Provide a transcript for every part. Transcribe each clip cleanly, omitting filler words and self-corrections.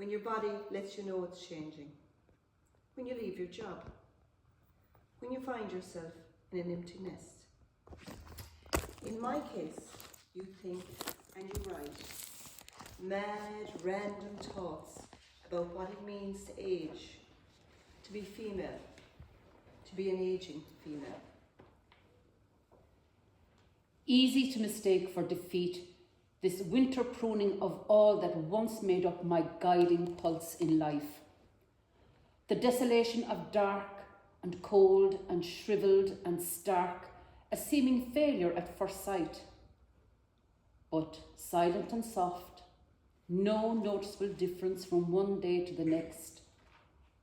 when your body lets you know it's changing, when you leave your job, when you find yourself in an empty nest. In my case, you think and you write mad, random thoughts about what it means to age, to be female, to be an aging female. Easy to mistake for defeat, this winter pruning of all that once made up my guiding pulse in life. The desolation of dark and cold and shrivelled and stark, a seeming failure at first sight. But silent and soft, no noticeable difference from one day to the next,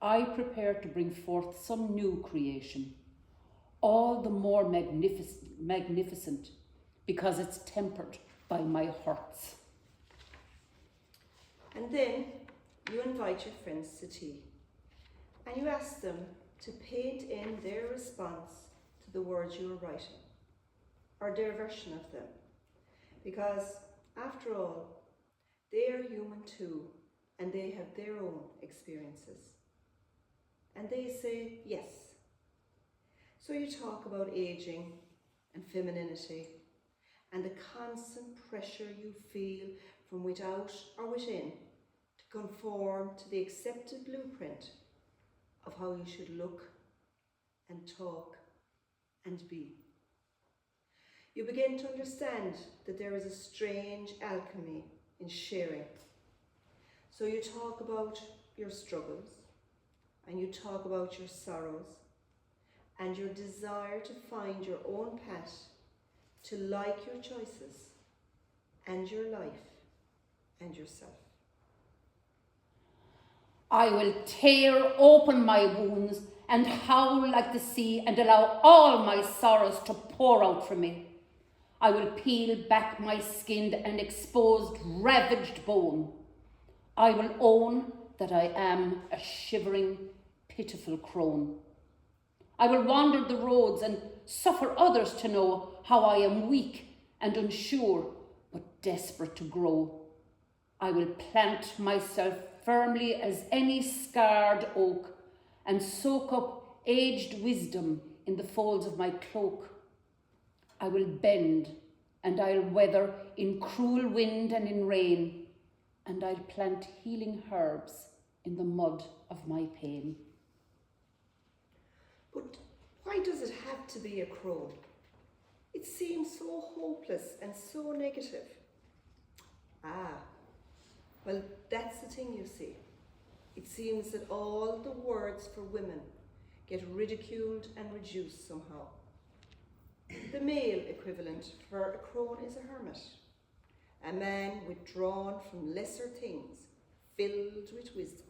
I prepare to bring forth some new creation, all the more magnificent because it's tempered by my hurts. And then you invite your friends to tea, and you ask them to paint in their response to the words you are writing, or their version of them, because after all, they are human too, and they have their own experiences. And they say yes. So you talk about aging and femininity and the constant pressure you feel from without or within to conform to the accepted blueprint of how you should look and talk and be. You begin to understand that there is a strange alchemy in sharing. So you talk about your struggles, and you talk about your sorrows, and your desire to find your own path, to like your choices, and your life, and yourself. I will tear open my wounds and howl like the sea and allow all my sorrows to pour out from me. I will peel back my skinned and exposed, ravaged bone. I will own that I am a shivering, pitiful crone. I will wander the roads and suffer others to know how I am weak and unsure, but desperate to grow. I will plant myself firmly as any scarred oak and soak up aged wisdom in the folds of my cloak. I will bend and I'll weather in cruel wind and in rain, and I'll plant healing herbs in the mud of my pain. But why does it have to be a crone? It seems so hopeless and so negative. Well, that's the thing, you see. It seems that all the words for women get ridiculed and reduced somehow. The male equivalent for a crone is a hermit, a man withdrawn from lesser things, filled with wisdom.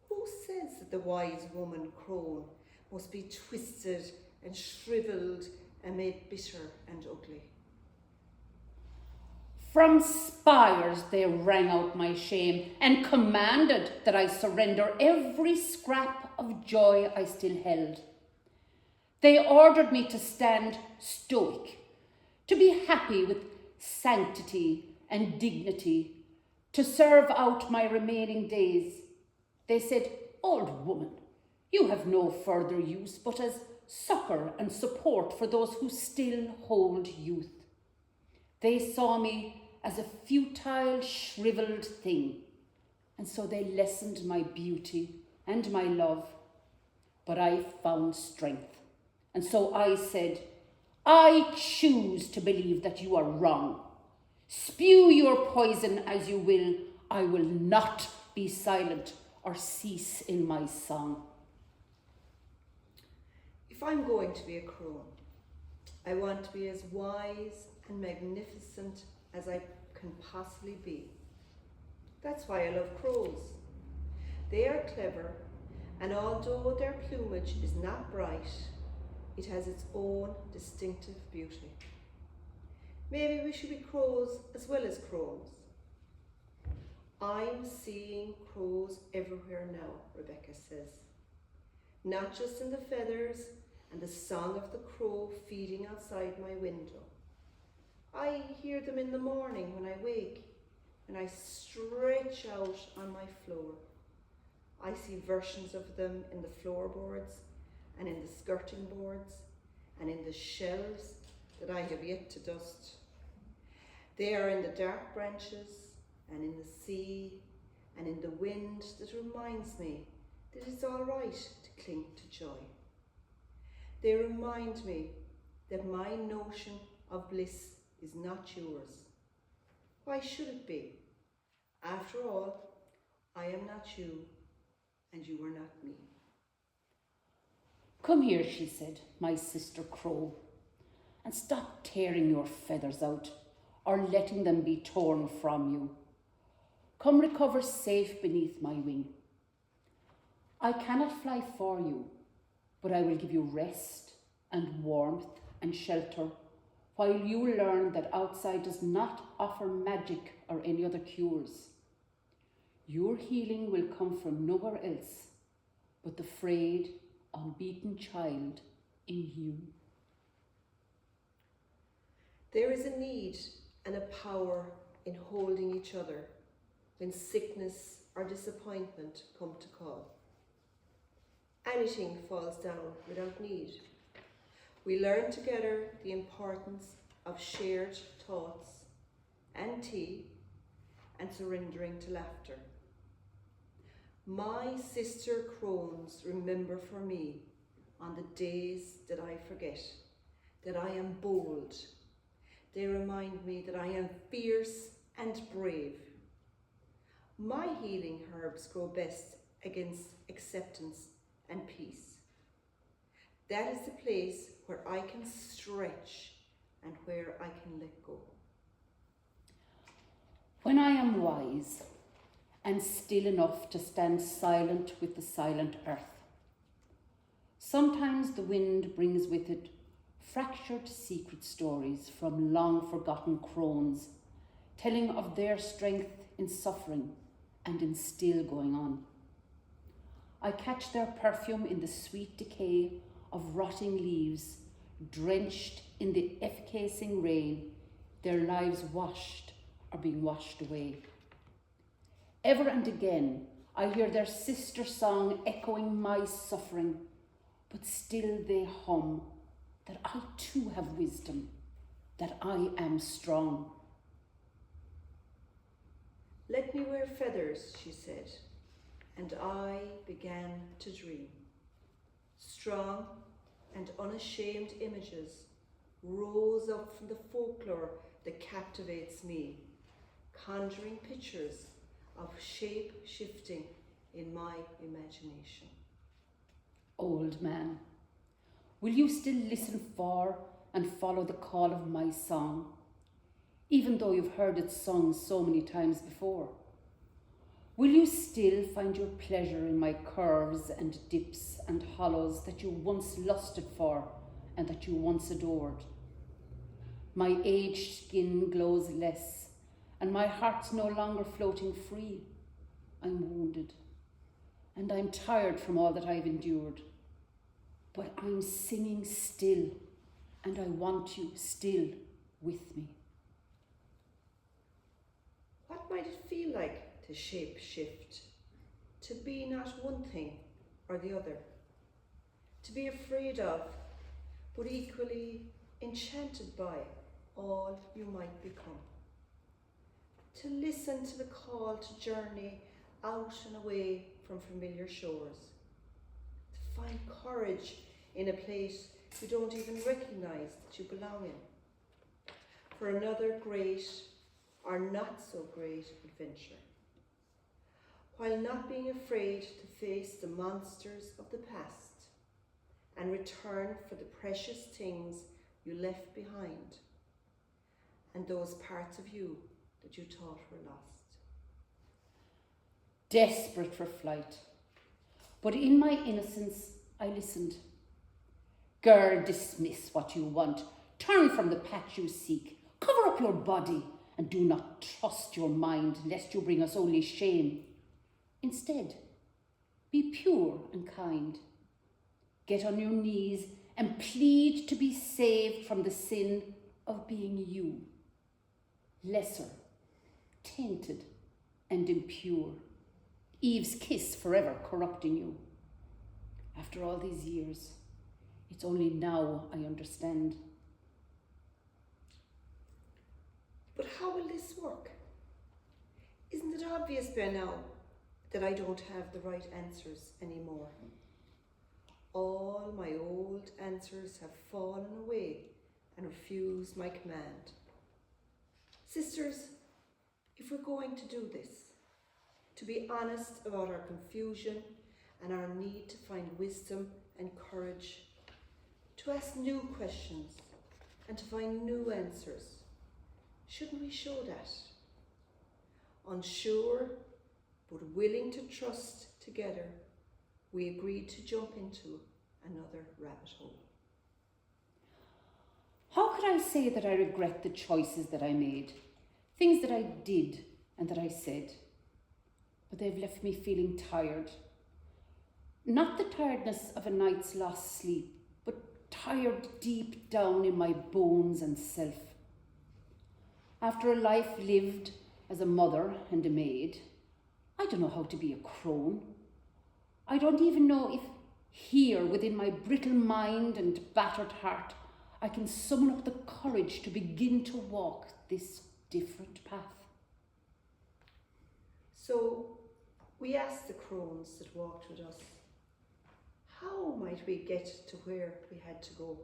Who says that the wise woman crone must be twisted and shriveled and made bitter and ugly? From spires they rang out my shame and commanded that I surrender every scrap of joy I still held. They ordered me to stand stoic, to be happy with sanctity and dignity, to serve out my remaining days. They said, "Old woman, you have no further use but as succour and support for those who still hold youth." They saw me as a futile, shrivelled thing, and so they lessened my beauty and my love. But I found strength, and so I said, "I choose to believe that you are wrong. Spew your poison as you will, I will not be silent or cease in my song." If I'm going to be a crone, I want to be as wise and magnificent as I can possibly be. That's why I love crows. They are clever, and although their plumage is not bright, it has its own distinctive beauty. Maybe we should be crows as well as crones. I'm seeing crows everywhere now, Rebecca says. Not just in the feathers and the song of the crow feeding outside my window. I hear them in the morning when I wake, when I stretch out on my floor. I see versions of them in the floorboards and in the skirting boards and in the shelves that I have yet to dust. They are in the dark branches and in the sea and in the wind that reminds me that it's all right to cling to joy. They remind me that my notion of bliss is not yours. Why should it be? After all, I am not you, and you are not me. Come here, she said, my sister Crow, and stop tearing your feathers out or letting them be torn from you. Come recover safe beneath my wing. I cannot fly for you, but I will give you rest and warmth and shelter while you learn that outside does not offer magic or any other cures. Your healing will come from nowhere else but the frayed, unbeaten child in you. There is a need and a power in holding each other when sickness or disappointment come to call. Anything falls down without need. We learn together the importance of shared thoughts and tea and surrendering to laughter. My sister Crones remember for me on the days that I forget that I am bold. They remind me that I am fierce and brave. My healing herbs grow best against acceptance and peace. That is the place where I can stretch and where I can let go. When I am wise and still enough to stand silent with the silent earth, sometimes the wind brings with it fractured secret stories from long forgotten crones, telling of their strength in suffering and in still going on. I catch their perfume in the sweet decay of rotting leaves, drenched in the effacing rain, their lives washed or being washed away. Ever and again, I hear their sister song echoing my suffering, but still they hum that I too have wisdom, that I am strong. Let me wear feathers, she said, and I began to dream. Strong and unashamed images rose up from the folklore that captivates me, conjuring pictures of shape shifting in my imagination. Old man, will you still listen for and follow the call of my song, even though you've heard it sung so many times before? Will you still find your pleasure in my curves and dips and hollows that you once lusted for and that you once adored? My aged skin glows less, and my heart's no longer floating free. I'm wounded, and I'm tired from all that I've endured. But I'm singing still, and I want you still with me. What might it feel like to shape shift, to be not one thing or the other, to be afraid of, but equally enchanted by all you might become, to listen to the call to journey out and away from familiar shores, to find courage in a place you don't even recognise that you belong in, for another great or not so great adventure, while not being afraid to face the monsters of the past and return for the precious things you left behind and those parts of you that you thought were lost. Desperate for flight, but in my innocence I listened. Girl, dismiss what you want. Turn from the path you seek. Cover up your body and do not trust your mind lest you bring us only shame. Instead, be pure and kind. Get on your knees and plead to be saved from the sin of being you. Lesser, tainted and impure. Eve's kiss forever corrupting you. After all these years, it's only now I understand. But how will this work? Isn't it obvious by now that I don't have the right answers anymore? All my old answers have fallen away and refused my command. Sisters, if we're going to do this, to be honest about our confusion and our need to find wisdom and courage, to ask new questions and to find new answers, shouldn't we show that? Unsure, but willing to trust together, we agreed to jump into another rabbit hole. How could I say that I regret the choices that I made, things that I did and that I said? But they've left me feeling tired. Not the tiredness of a night's lost sleep, but tired deep down in my bones and self. After a life lived as a mother and a maid, I don't know how to be a crone. I don't even know if here, within my brittle mind and battered heart, I can summon up the courage to begin to walk this different path. So we asked the crones that walked with us, how might we get to where we had to go?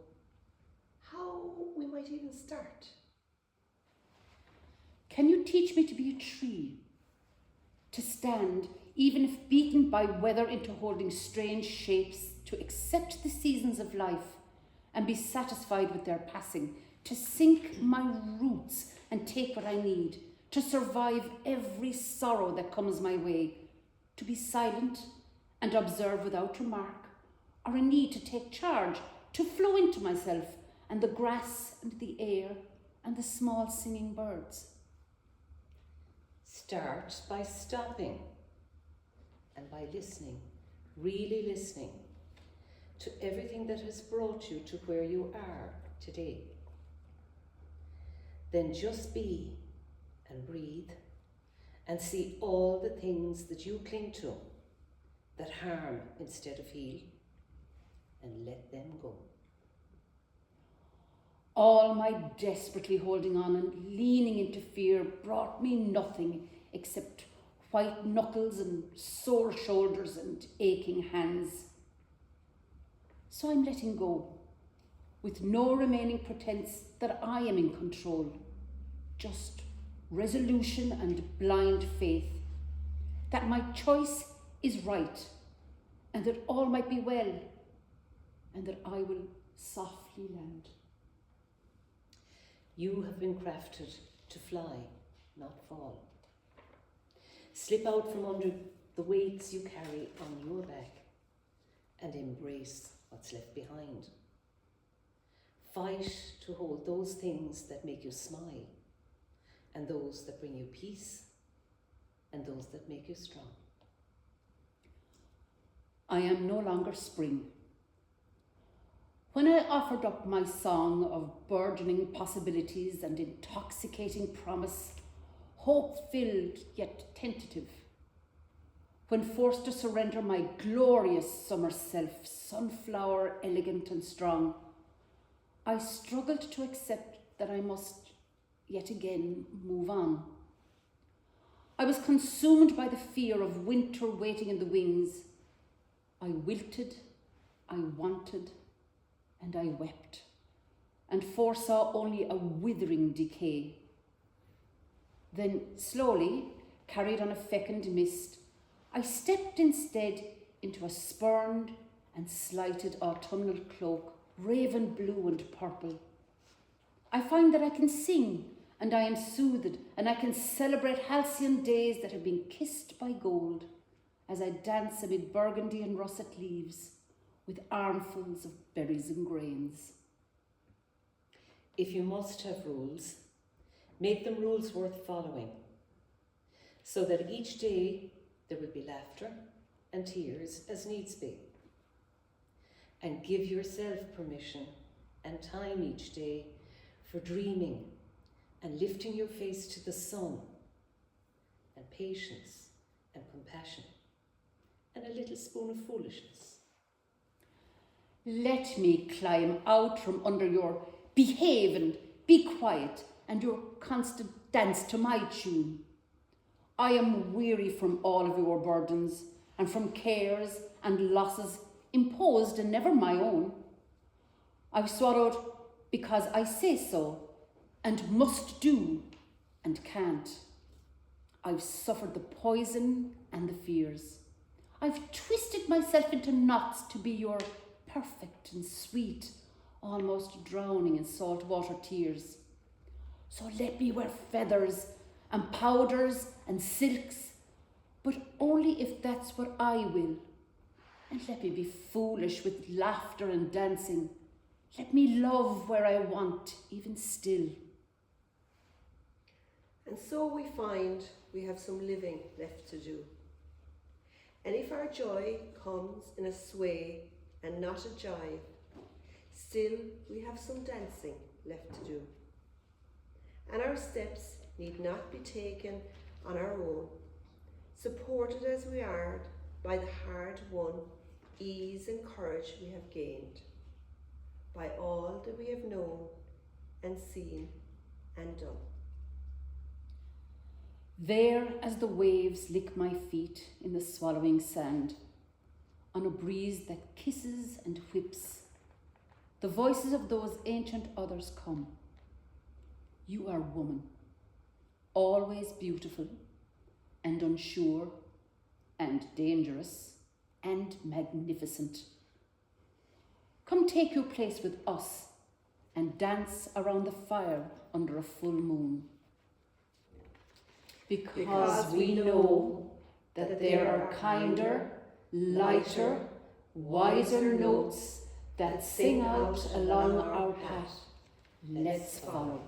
How we might even start? Can you teach me to be a tree? To stand, even if beaten by weather into holding strange shapes, to accept the seasons of life and be satisfied with their passing, to sink my roots and take what I need, to survive every sorrow that comes my way, to be silent and observe without remark, or a need to take charge, to flow into myself and the grass and the air and the small singing birds. Start by stopping and by listening, really listening to everything that has brought you to where you are today. Then just be and breathe and see all the things that you cling to that harm instead of heal, and let them go. All my desperately holding on and leaning into fear brought me nothing except white knuckles and sore shoulders and aching hands. So I'm letting go, with no remaining pretense that I am in control, just resolution and blind faith, that my choice is right, and that all might be well, and that I will softly land. You have been crafted to fly, not fall. Slip out from under the weights you carry on your back and embrace what's left behind. Fight to hold those things that make you smile, and those that bring you peace, and those that make you strong. I am no longer spring. When I offered up my song of burgeoning possibilities and intoxicating promise, hope-filled yet tentative, when forced to surrender my glorious summer self, sunflower, elegant and strong, I struggled to accept that I must yet again move on. I was consumed by the fear of winter waiting in the wings. I wilted, I wanted, and I wept, and foresaw only a withering decay. Then slowly, carried on a fecund mist, I stepped instead into a spurned and slighted autumnal cloak, raven blue and purple. I find that I can sing, and I am soothed, and I can celebrate halcyon days that have been kissed by gold, as I dance amid burgundy and russet leaves, with armfuls of berries and grains. If you must have rules, make them rules worth following, so that each day there will be laughter and tears as needs be. And give yourself permission and time each day for dreaming and lifting your face to the sun and patience and compassion and a little spoon of foolishness. Let me climb out from under your behave and be quiet and your constant dance to my tune. I am weary from all of your burdens and from cares and losses imposed and never my own. I've swallowed because I say so and must do and can't. I've suffered the poison and the fears. I've twisted myself into knots to be your perfect and sweet, almost drowning in salt water tears. So let me wear feathers and powders and silks, but only if that's what I will. And let me be foolish with laughter and dancing. Let me love where I want, even still. And so we find we have some living left to do. And if our joy comes in a sway and not a jive, still we have some dancing left to do. And our steps need not be taken on our own, supported as we are by the hard-won ease and courage we have gained, by all that we have known and seen and done. There as the waves lick my feet in the swallowing sand, on a breeze that kisses and whips, the voices of those ancient others come. You are woman, always beautiful and unsure and dangerous and magnificent. Come take your place with us and dance around the fire under a full moon. Because we know that there are kinder, lighter, wiser notes that sing out along our path. Let's follow.